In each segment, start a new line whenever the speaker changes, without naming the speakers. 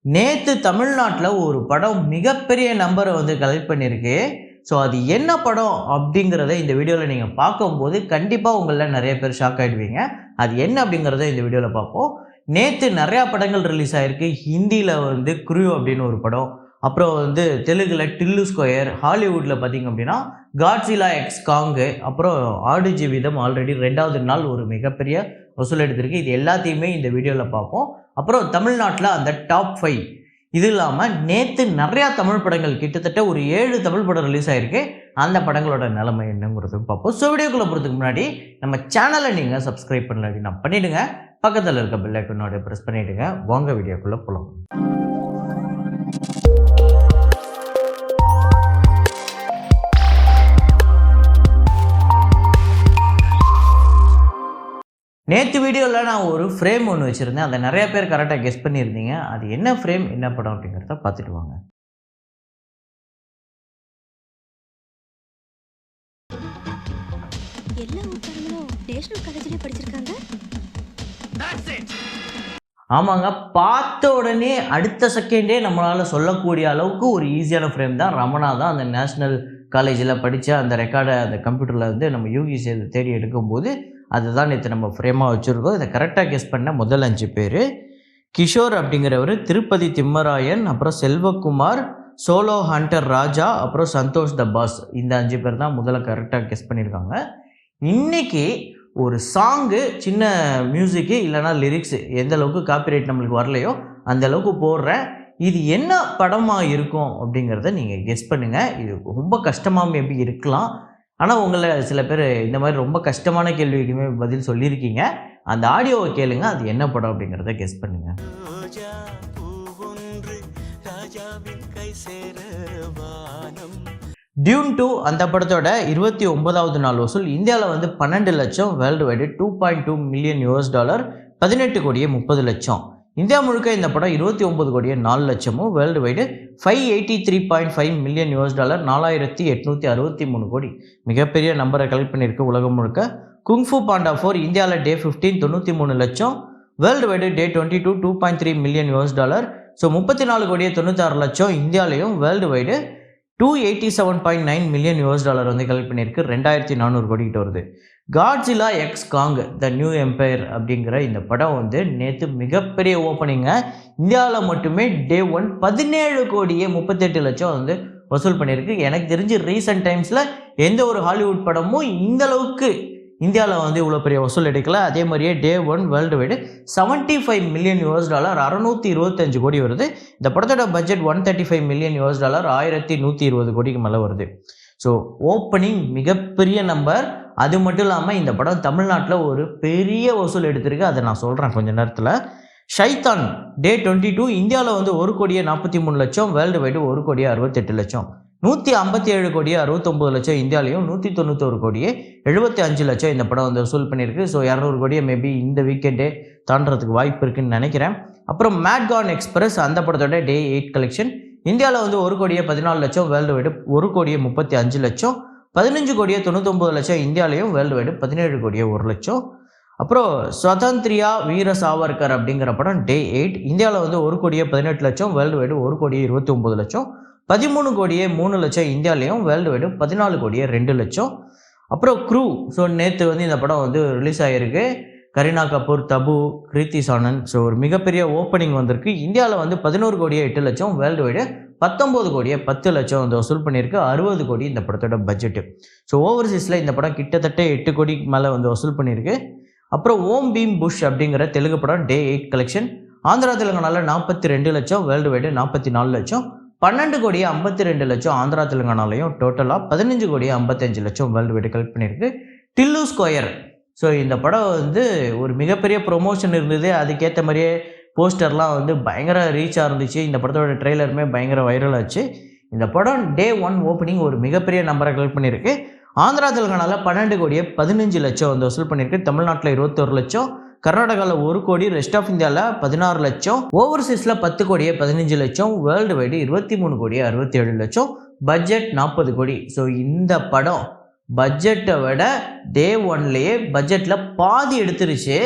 நேற்று தமிழ்நாட்டில் ஒரு படம் மிகப்பெரிய நம்பரை வந்து கலெக்ட் பண்ணியிருக்கு. ஸோ அது என்ன படம் அப்படிங்கிறத இந்த வீடியோவில் நீங்கள் பார்க்கும்போது கண்டிப்பாக உங்களில் நிறைய பேர் ஷாக் ஆகிடுவீங்க. அது என்ன அப்படிங்கிறத இந்த வீடியோவில் பார்ப்போம். நேற்று நிறையா படங்கள் ரிலீஸ் ஆகிருக்கு. ஹிந்தியில் வந்து குரு அப்படின்னு ஒரு படம், அப்புறம் வந்து தெலுங்கில் டில்லு ஸ்கொயர், ஹாலிவுட்டில் பார்த்திங்க அப்படின்னா காட்ஸிலா எக்ஸ் காங்கு, அப்புறம் ஆடு ஜீவிதம் ஆல்ரெடி 2வது நாள் ஒரு மிகப்பெரிய வசூல் எடுத்திருக்கு. இது எல்லாத்தையுமே இந்த வீடியோவில் பார்ப்போம். அப்புறம் தமிழ்நாட்டில் அந்த டாப் 5 இது இல்லாமல் நேற்று நிறையா தமிழ் படங்கள் கிட்டத்தட்ட ஒரு 7 தமிழ் படம் ரிலீஸ் ஆகிருக்கு. அந்த படங்களோட நிலைமை என்னங்கிறது பார்ப்போம். ஸோ வீடியோக்குள்ளே போகிறதுக்கு முன்னாடி நம்ம சேனலை நீங்கள் சப்ஸ்கிரைப் பண்ணல அப்படின்னா பண்ணிவிடுங்க. பக்கத்தில் இருக்க பெல் ஐக்கனோட ப்ரெஸ் பண்ணிவிடுங்க. வாங்க வீடியோக்குள்ளே போகலாம். நேற்று வீடியோவில் நான் ஒரு ஃப்ரேம் ஒன்று வச்சுருந்தேன். அதை நிறைய பேர் கரெக்டாக கெஸ் பண்ணியிருந்தீங்க. அது என்ன ஃப்ரேம், என்ன படம் அப்படிங்கிறத பார்த்துட்டு வாங்க. ஆமாங்க, பார்த்த உடனே அடுத்த செகண்டே நம்மளால் சொல்லக்கூடிய அளவுக்கு ஒரு ஈஸியான ஃப்ரேம் தான். ரமணா தான் அந்த நேஷ்னல் காலேஜில் படித்த அந்த ரெக்கார்டை அந்த கம்ப்யூட்டரில் வந்து நம்ம யூகிசி தேடி எடுக்கும்போது அதுதான் நேற்று நம்ம ஃப்ரேமாக வச்சுருக்கோம். இதை கரெக்டாக கெஸ் பண்ண முதல் 5 பேர் கிஷோர் அப்படிங்கிறவர், திருப்பதி திம்மராயன், அப்புறம் செல்வகுமார், சோலோ ஹண்டர் ராஜா, அப்புறம் சந்தோஷ் த பாஸ். இந்த 5 பேர் தான் முதல்ல கரெக்டாக கெஸ் பண்ணியிருக்காங்க. இன்றைக்கி ஒரு சாங்கு, சின்ன மியூசிக்கு இல்லைனா லிரிக்ஸு எந்த அளவுக்கு காப்பிரைட் நம்மளுக்கு வரலையோ அந்த அளவுக்கு போடுறேன். இது என்ன படமாக இருக்கும் அப்படிங்கிறத நீங்கள் கெஸ் பண்ணுங்கள். இது ரொம்ப கஷ்டமாக மேபி இருக்கலாம். ஆனால் உங்களை சில பேர் இந்த மாதிரி ரொம்ப கஷ்டமான கேள்விக்குமே பதில் சொல்லியிருக்கீங்க. அந்த ஆடியோவை கேளுங்க, அது என்ன படம் அப்படிங்கிறத கெஸ் பண்ணுங்க. டியூன் 2 அந்த படத்தோட 29வது நாள் வசூல் இந்தியாவில் வந்து 12 லட்சம், வேர்ல்டு வைடு $2.2 மில்லியன், 18 கோடியே 30 லட்சம். இந்தியா முழுக்க இந்த படம் 29 கோடியே 4 லட்சமும், வேர்ல்டு வைடு $583.5 மில்லியன், 4863 கோடி. மிகப்பெரிய நம்பரை கலெக்ட் பண்ணியிருக்கு உலகம் முழுக்க. குங்ஃபு பாண்டா 4 இந்தியாவில் டே 15 93 லட்சம், worldwide day 22 $2.3 million. So 34 கோடியே 96 லட்சம் இந்தியாவிலையும், வேர்ல்டு வைடு $287.9 மில்லியன் வந்து கலெக்ட் பண்ணியிருக்கு. 2400 கோடிக்கிட்ட வருது. Godzilla x Kong the new empire அப்படிங்கிற இந்த படம் வந்து நேற்று மிகப்பெரிய ஓப்பனிங்க. இந்தியாவில் மட்டுமே டே 1 17 கோடியே 38 லட்சம் வந்து வசூல் பண்ணியிருக்கு. எனக்கு தெரிஞ்சு ரீசெண்ட் டைம்ஸில் எந்த ஒரு ஹாலிவுட் படமும் இந்த அளவுக்கு இந்தியாவில் வந்து இவ்வளோ பெரிய வசூல் எடுக்கல. அதே மாதிரியே டே 1 வேர்ல்டு வைடு $75 மில்லியன், 625 கோடி வருது. இந்த படத்தோட பட்ஜெட் $135 மில்லியன், 1120 கோடிக்கு மேலே வருது. ஸோ ஓப்பனிங் மிகப்பெரிய நம்பர். அது மட்டும் இல்லாமல் இந்த படம் தமிழ்நாட்டில் ஒரு பெரிய வசூல் எடுத்திருக்கு. அதை நான் சொல்கிறேன் கொஞ்சம் நேரத்தில். ஷைத்தான் டே 22 இந்தியாவில் வந்து 1 கோடியே 43 லட்சம், வேர்ல்டு வைடு 1 கோடியே 68 லட்சம், 157 கோடியே 69 லட்சம் இந்தியாவிலையும், 191 கோடியே 75 லட்சம் இந்த படம் வந்து வசூல் பண்ணியிருக்கு. ஸோ 200 கோடியை மேபி இந்த வீக்கெண்டே தாண்டறதுக்கு வாய்ப்பு இருக்குதுன்னு நினைக்கிறேன். அப்புறம் மேட்கான் எக்ஸ்பிரஸ் அந்த படத்தோட டே 8 கலெக்ஷன் இந்தியாவில் வந்து 1 கோடியே 14 லட்சம், வேர்ல்டு வைடு 1 கோடியே 35 லட்சம், 15 கோடியே 99 லட்சம் இந்தியாவிலையும், வேர்ல்டு வைடு 17 கோடியே 1 லட்சம். அப்புறம் ஸ்வதந்திரியா வீர சாவர்கர் அப்படிங்கிற படம் டே 8 இந்தியாவில் வந்து 1 கோடியே 18 லட்சம், வேர்ல்டு வைடு 1 கோடியே 29 லட்சம், 13 கோடியே 3 லட்சம் இந்தியாவிலையும், வேர்ல்டு வைடு 14 கோடியே 2 லட்சம். அப்புறம் க்ரூ, ஸோ நேற்று வந்து இந்த படம் வந்து ரிலீஸ் ஆகிருக்கு. கரீனா கபூர், தபு, கிருத்தி சானன். ஸோ ஒரு மிகப்பெரிய ஓப்பனிங் வந்திருக்கு. இந்தியாவில் வந்து 11 கோடியே 8 லட்சம், வேர்ல்டு வைடு 19 கோடியே 10 லட்சம் வந்து வசூல் பண்ணியிருக்கு. 60 கோடி இந்த படத்தோட பட்ஜெட்டு. ஸோ ஓவர்சீஸில் இந்த படம் கிட்டத்தட்ட 8 கோடிக்கு மேலே வந்து வசூல் பண்ணியிருக்கு. அப்புறம் ஓம் பீம் புஷ் அப்படிங்கிற தெலுங்கு படம் டே 8 கலெக்ஷன் ஆந்திரா தெலுங்கானாவில் 42 லட்சம், வேர்ல்டு வைடு 44 லட்சம், 12 கோடியே 52 லட்சம் ஆந்திரா தெலுங்கானாலையும், டோட்டலாக 15 கோடியே 55 லட்சம் வேர்ல்டு வைடு கலெக்ட் பண்ணியிருக்கு. டில்லு ஸ்கொயர், ஸோ இந்த படம் வந்து ஒரு மிகப்பெரிய ப்ரொமோஷன் இருந்தது. அதுக்கேற்ற மாதிரியே போஸ்டர்லாம் வந்து பயங்கர ரீச்சாக இருந்துச்சு. இந்த படத்தோட ட்ரெய்லருமே பயங்கர வைரல் ஆச்சு. இந்த படம் டே 1 ஓப்பனிங் ஒரு மிகப்பெரிய நம்பரை கலெக்ட் பண்ணியிருக்கு. ஆந்திரா தெலுங்கானாவில் 12 கோடியே 15 லட்சம் வந்து வசூல் பண்ணியிருக்கு. தமிழ்நாட்டில் 21 லட்சம், கர்நாடகாவில் 1 கோடி, ரெஸ்ட் ஆஃப் இந்தியாவில் 16 லட்சம், ஓவர்சீஸில் 10 கோடியே 15 லட்சம், வேர்ல்டு வைடு 23 கோடியே 67 லட்சம், பட்ஜெட் 40 கோடி. ஸோ இந்த படம் பட்ஜெட்டை விட டே 1லேயே பட்ஜெட்டில் பாதி எடுத்துருச்சு.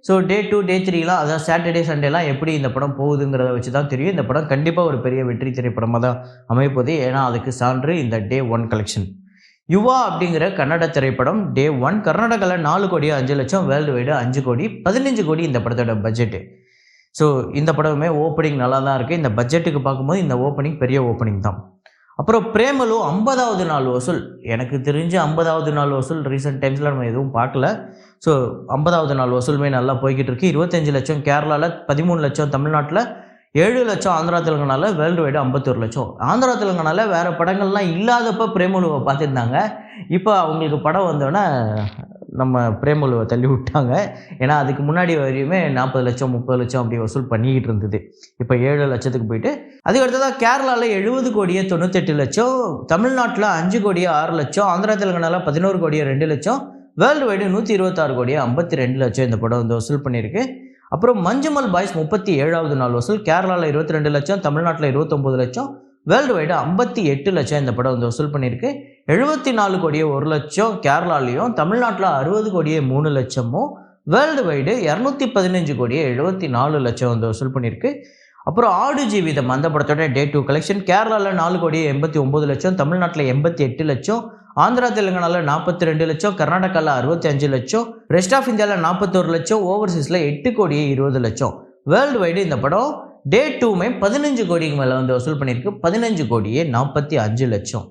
ஸோ டே 2 டே 3லாம் அதாவது சாட்டர்டே சண்டேலாம் எப்படி இந்த படம் போகுதுங்கிறத வச்சு தான் தெரியும். இந்த படம் கண்டிப்பாக ஒரு பெரிய வெற்றி திரைப்படமாக தான் அமைப்போது. ஏன்னா அதுக்கு சான்று இந்த டே 1 கலெக்ஷன். யுவா அப்படிங்கிற கன்னட திரைப்படம் டே 1 கர்நாடகாவில் 4 கோடி 5 லட்சம், வேர்ல்டு வைடு 5 கோடி 15 கோடி இந்த படத்தோட பட்ஜெட்டு. ஸோ இந்த படமே ஓப்பனிங் நல்லா தான் இருக்குது. இந்த பட்ஜெட்டுக்கு பார்க்கும்போது இந்த ஓப்பனிங் பெரிய ஓப்பனிங் தான். அப்புறம் பிரேமலு 50வது நாள் வசூல். எனக்கு தெரிஞ்சு 50வது நாள் வசூல் ரீசெண்ட் டைம்ஸில் நம்ம எதுவும் பார்க்கல. ஸோ 50வது நாள் வசூலுமே நல்லா போய்கிட்டு இருக்குது. 25 லட்சம் கேரளாவில், 13 லட்சம் தமிழ்நாட்டில், 7 லட்சம் ஆந்திரா தெலுங்கானாவில், வேர்ல்டு வைடு 51 லட்சம். ஆந்திரா தெலுங்கானாவில் வேறு படங்கள்லாம் இல்லாதப்போ பிரேமலுவை பார்த்துருந்தாங்க. இப்போ அவங்களுக்கு படம் வந்தோடனே நம்ம பிரேமலுவை தள்ளி விட்டாங்க. ஏன்னா அதுக்கு முன்னாடி வரையுமே 40 லட்சம் 30 லட்சம் அப்படி வசூல் பண்ணிக்கிட்டு இருந்தது. இப்போ 7 லட்சத்துக்கு போயிட்டு அதுக்கு அடுத்ததாக கேரளாவில் 70 கோடியே 98 லட்சம், தமிழ்நாட்டில் 5 கோடியே 6 லட்சம், ஆந்திரா தெலுங்கானாவில் 11 கோடியே 2 லட்சம், வேர்ல்டு வைடு 126 கோடியே 52 லட்சம் இந்த படம் வந்து வசூல் பண்ணியிருக்கு. அப்புறம் மஞ்சுமல் பாய்ஸ் 37வது நாள் வசூல். கேரளாவில் 22 லட்சம், தமிழ்நாட்டில் 29 லட்சம், வேர்ல்டு வைடு 58 லட்சம் இந்த படம் வந்து வசூல் பண்ணியிருக்கு. 74 கோடியே 1 லட்சம் கேரளாலையும், தமிழ்நாட்டில் 60 கோடியே 3 லட்சமும், வேர்ல்டு வைடு 215 கோடியே 74 லட்சம் வந்து வசூல் பண்ணியிருக்கு. அப்புறம் ஆடு ஜீவிதம் அந்த படத்தோட டே 2 கலெக்ஷன். கேரளாவில் 4 கோடியே 89 லட்சம், தமிழ்நாட்டில் 88 லட்சம், ஆந்திரா தெலுங்கானாவில் 42 லட்சம், கர்நாடகாவில் 65 லட்சம், ரெஸ்ட் ஆஃப் இந்தியாவில் 41 லட்சம், ஓவர்சீஸில் 8 கோடியே 20 லட்சம். வேர்ல்டு வைடு இந்த படம் டே 2மே 15 கோடிக்கு மேலே வந்து வசூல் பண்ணியிருக்கு. 15 கோடியே 45 லட்சம்.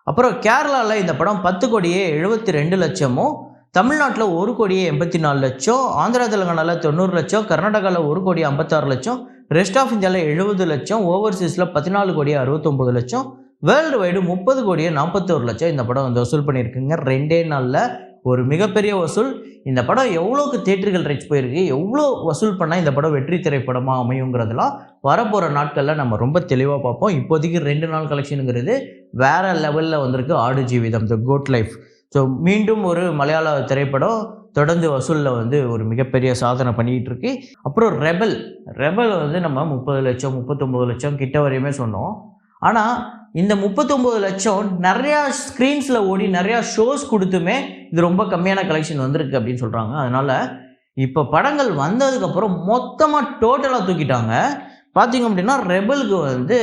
அப்புறம் கேரளாவில் இந்த படம் 10 கோடியே 72 லட்சமும், தமிழ்நாட்டில் 1 கோடியே 84 லட்சம், ஆந்திரா தெலுங்கானாவில் 90 லட்சம், கர்நாடகாவில் 1 கோடியே 56 லட்சம், ரெஸ்ட் ஆஃப் இந்தியாவில் 70 லட்சம், ஓவர்சீஸில் 14 கோடியே 69 லட்சம், வேர்ல்டு வைடு 30 கோடியே 41 லட்சம் இந்த படம் வந்து வசூல் பண்ணியிருக்குங்க. 2 நாளில் ஒரு மிகப்பெரிய வசூல். இந்த படம் எவ்வளோக்கு தியேட்டர்கள் ரீச் போயிருக்கு, எவ்வளோ வசூல் பண்ணால் இந்த படம் வெற்றி திரைப்படமாக அமையுங்கிறதுலாம் வரப்போகிற நாட்களில் நம்ம ரொம்ப தெளிவாக பார்ப்போம். இப்போதைக்கு 2 நாள் கலெக்ஷனுங்கிறது வேறு லெவலில் வந்திருக்கு. ஆடு ஜீவிதம் த கோட் லைஃப். ஸோ மீண்டும் ஒரு மலையாள திரைப்படம் தொடர்ந்து வசூலில் வந்து ஒரு மிகப்பெரிய சாதனை பண்ணிக்கிட்டு இருக்கு. அப்புறம் ரெபல் வந்து நம்ம 30 லட்சம் 39 லட்சம் கிட்ட வரையுமே சொன்னோம். ஆனால் இந்த 39 லட்சம் நிறையா ஸ்க்ரீன்ஸில் ஓடி நிறையா ஷோஸ் கொடுத்துமே இது ரொம்ப கம்மியான கலெக்ஷன் வந்திருக்கு அப்படின்னு சொல்கிறாங்க. அதனால் இப்போ படங்கள் வந்ததுக்கப்புறம் மொத்தமாக டோட்டலாக தூக்கிட்டாங்க. பார்த்திங்க அப்படின்னா ரெபலுக்கு வந்து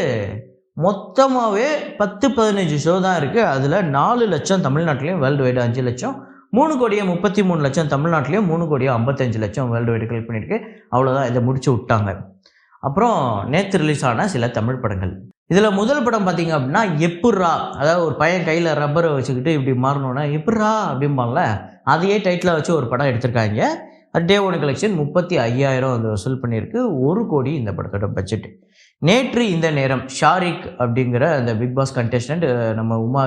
மொத்தமாகவே 10-15 ஷோ தான் இருக்குது. அதில் 4 லட்சம் தமிழ்நாட்டிலையும், வேர்ல்டு வைடு 5 லட்சம், 3 கோடியே 33 லட்சம் தமிழ்நாட்டிலையும், 3 கோடியே 55 லட்சம் வேர்ல்டு வைடு கலெக்ட் பண்ணியிருக்கு. அவ்வளோதான், இதை முடிச்சு விட்டாங்க. அப்புறம் நேற்று ரிலீஸ் ஆன சில தமிழ் படங்கள். இதில் முதல் படம் பார்த்திங்க அப்படின்னா எப்புட்ரா, அதாவது ஒரு பையன் கையில் ரப்பரை வச்சுக்கிட்டு இப்படி மாறணுன்னா எப்புட்ரா அப்படிம்பாங்கள்ல, அதையே டைட்டிலாக வச்சு ஒரு படம் எடுத்திருக்காங்க. டே 1 கலெக்ஷன் 35,000 வந்து வசூல் பண்ணியிருக்கு. 1 கோடி இந்த படத்தோட பட்ஜெட். நேற்று இந்த நேரம் ஷாரிக் அப்படிங்கிற அந்த பிக் பாஸ் கண்டெஸ்டன்ட், நம்ம உமா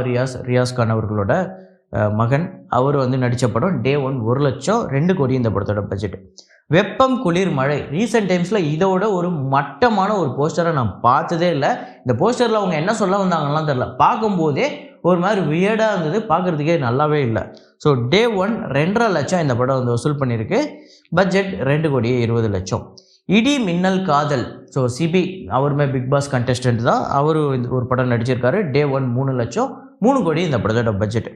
ரியாஸ் கான் அவர்களோட மகன், அவர் வந்து நடித்த படம் டே 1 1 லட்சம், 2 கோடி இந்த படத்தோட பட்ஜெட். வெப்பம் குளிர் மழை. ரீசெண்ட் டைம்ஸில் இதோட ஒரு மட்டமான ஒரு போஸ்டரை நான் பார்த்ததே இல்லை. இந்த போஸ்டரில் அவங்க என்ன சொல்ல வந்தாங்கலாம் தெரில. பார்க்கும்போதே ஒரு மாதிரி வியர்டாக இருந்தது, பார்க்குறதுக்கே நல்லாவே இல்லை. ஸோ டே 1 2.5 லட்சம் இந்த படம் வந்து வசூல் பண்ணியிருக்கு. பட்ஜெட் 2 கோடியே 20 லட்சம். இடி மின்னல் காதல். ஸோ சிபி அவருமே பிக் பாஸ் கண்டெஸ்டன்ட் தான், அவரு ஒரு படம் நடிச்சிருக்காரு. டே 1 3 லட்சம், 3 கோடி இந்த படத்தோட பட்ஜெட்.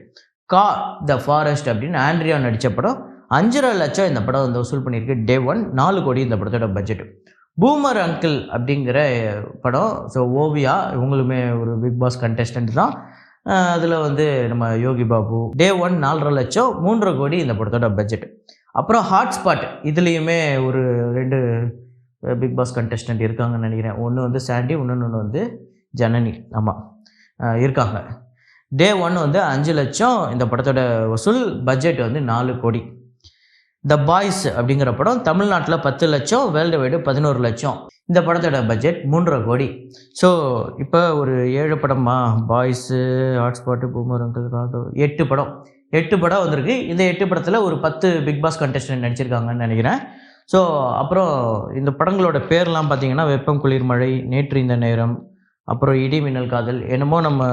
த ஃபாரஸ்ட் அப்படின்னு ஆண்ட்ரியா நடித்த படம் 5.5 லட்சம் இந்த படம் வந்து வசூல் பண்ணியிருக்கு. டே 1 4 கோடி இந்த படத்தோட பட்ஜெட். பூமர் அங்கிள் அப்படிங்கிற படம். ஸோ ஓவியா இவங்களுமே ஒரு பிக் பாஸ் கண்டெஸ்டன்ட் தான். அதில் வந்து நம்ம யோகி பாபு. டே 1 4.5 லட்சம், 3.5 கோடி இந்த படத்தோட பட்ஜெட். அப்புறம் ஹாட்ஸ்பாட், இதுலேயுமே ஒரு 2 பிக் பாஸ் கண்டெஸ்டன்ட் இருக்காங்கன்னு நினைக்கிறேன். ஒன்று வந்து சாண்டி, இன்னொன்று வந்து ஜனனி. ஆமாம், இருக்காங்க. டே 1 வந்து 5 லட்சம் இந்த படத்தோட வசூல். பட்ஜெட் வந்து 4 கோடி. த பாய்ஸ் அப்படிங்கிற படம் தமிழ்நாட்டில் 10 லட்சம், வேர்ல்டு வைடு 11 லட்சம். இந்த படத்தோட பட்ஜெட் 3.5 கோடி. ஸோ இப்போ ஒரு 7 படமா, பாய்ஸு, ஹாட்ஸ்பாட்டு, பூமர் அங்கிள், 8 படம் வந்திருக்கு. இந்த 8 படத்தில் ஒரு 10 பிக் பாஸ் கண்டெஸ்டன்ட் நடிச்சிருக்காங்கன்னு நினைக்கிறேன். ஸோ அப்புறம் இந்த படங்களோட பேர்லாம் பார்த்தீங்கன்னா வெப்பம் குளிர் மழை, நேற்று இந்த நேரம், அப்புறம் இடி மின்னல் காதல், என்னமோ நம்ம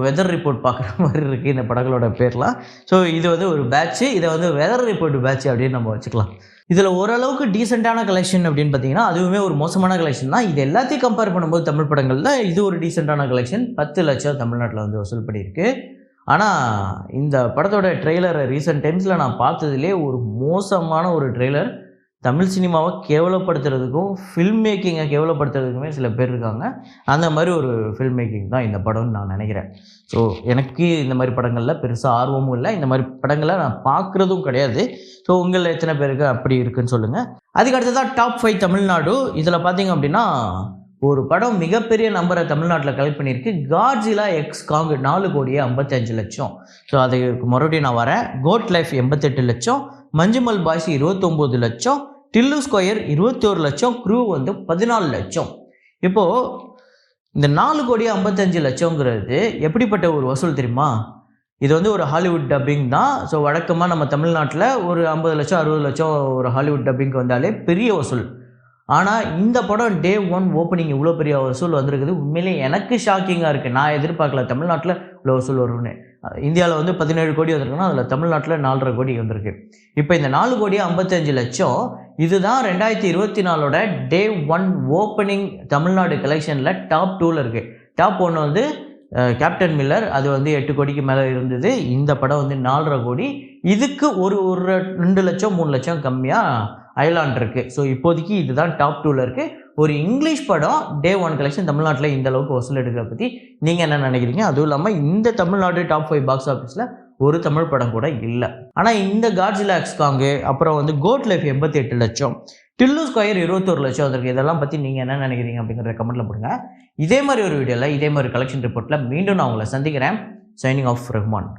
வெதர் ரிப்போர்ட் பார்க்குற மாதிரி இருக்குது இந்த படங்களோட பேர்லாம். ஸோ இது வந்து ஒரு பேட்ச்சு, இதை வந்து வெதர் ரிப்போர்ட் பேட்ச் அப்படின்னு நம்ம வச்சுக்கலாம். இதில் ஓரளவுக்கு டீசெண்டான கலெக்ஷன் அப்படின்னு பார்த்தீங்கன்னா அதுவுமே ஒரு மோசமான கலெக்ஷன் தான். இது எல்லாத்தையும் கம்பேர் பண்ணும்போது தமிழ் படங்களில் இது ஒரு டீசெண்டான கலெக்ஷன். 10 லட்சம் தமிழ்நாட்டில் வந்து வசூல் பண்ணியிருக்கு. ஆனால் இந்த படத்தோட ட்ரெய்லரை ரீசெண்ட் டைம்ஸில் நான் பார்த்ததுலே ஒரு மோசமான ஒரு ட்ரெய்லர். தமிழ் சினிமாவை கேவலப்படுத்துறதுக்கும் ஃபில்ம் மேக்கிங்கை கேவலப்படுத்துறதுக்குமே சில பேர் இருக்காங்க. அந்த மாதிரி ஒரு ஃபில்ம் மேக்கிங் தான் இந்த படம்னு நான் நினைக்கிறேன். ஸோ எனக்கு இந்த மாதிரி படங்களில் பெருசாக ஆர்வமும் இல்லை, இந்த மாதிரி படங்களை நான் பார்க்குறதும் கிடையாது. ஸோ உங்களில் எத்தனை பேருக்கு அப்படி இருக்குன்னு சொல்லுங்கள். அதுக்கு அடுத்ததான் டாப் 5 தமிழ்நாடு. இதில் பார்த்தீங்க அப்படின்னா ஒரு படம் மிகப்பெரிய நம்பரை தமிழ்நாட்டில் கலெக்ட் பண்ணியிருக்கு. காட்ஜிலா எக்ஸ் காங் 4 கோடியே 55 லட்சம். ஸோ அதுக்கு மறுபடியும் நான் வரேன். கோட் லைஃப் 88 லட்சம், மஞ்சுமல் பாய்ஸ் 29 லட்சம், டில்லு ஸ்கொயர் 21 லட்சம், க்ரூ வந்து 14 லட்சம். இப்போது இந்த 4 கோடியே 55 லட்சங்கிறது எப்படிப்பட்ட ஒரு வசூல் தெரியுமா? இது வந்து ஒரு ஹாலிவுட் டப்பிங் தான். ஸோ வழக்கமாக நம்ம தமிழ்நாட்டில் ஒரு 50 லட்சம் 60 லட்சம் ஒரு ஹாலிவுட் டப்பிங்க்கு வந்தாலே பெரிய வசூல். ஆனால் இந்த படம் டே 1 ஓப்பனிங் இவ்வளோ பெரிய வசூல் வந்திருக்குது. உண்மையிலேயே எனக்கு ஷாக்கிங்காக இருக்குது. நான் எதிர்பார்க்கல தமிழ்நாட்டில் இவ்வளோ வசூல் வரும்னு. இந்தியாவில் வந்து 17 கோடி வந்திருக்குன்னா அதில் தமிழ்நாட்டில் 4.5 கோடி வந்திருக்கு. இப்போ இந்த 4 கோடியே 55 லட்சம் இதுதான் 2024 டே 1 ஓப்பனிங் தமிழ்நாடு கலெக்ஷனில் டாப் 2ல் இருக்குது. டாப் 1 வந்து கேப்டன் மில்லர், அது வந்து 8 கோடிக்கு மேலே இருந்தது. இந்த படம் வந்து 4.5 கோடி. இதுக்கு ஒரு 2 லட்சம் 3 லட்சம் கம்மியாக அயலாண்ட் இருக்குது. ஸோ இப்போதைக்கு இதுதான் டாப் 2ல் இருக்குது. ஒரு இங்கிலீஷ் படம் டே 1 கலெக்ஷன் தமிழ்நாட்டில் இந்த அளவுக்கு வசூல் எடுக்கிறத பற்றி நீங்கள் என்ன நினைக்கிறீங்க? அதுவும் இல்லாமல் இந்த தமிழ்நாடு டாப் 5 பாக்ஸ் ஆஃபீஸில் ஒரு தமிழ் படம் கூட இல்லை. ஆனால் இந்த காட்ஜிலா எக்ஸ் காங்கு, அப்புறம் வந்து கோட் லைஃப் 88 லட்சம், டில்லு ஸ்கொயர் 21 லட்சம் வந்திருக்கு. இதெல்லாம் பற்றி நீங்கள் என்ன நினைக்கிறீங்க அப்படிங்கிறத கமெண்ட்டில் போடுங்க. இதே மாதிரி ஒரு வீடியோவில் இதே மாதிரி கலெக்ஷன் ரிப்போர்ட்டில் மீண்டும் நான் உங்களை சந்திக்கிறேன். Signing off Rahman.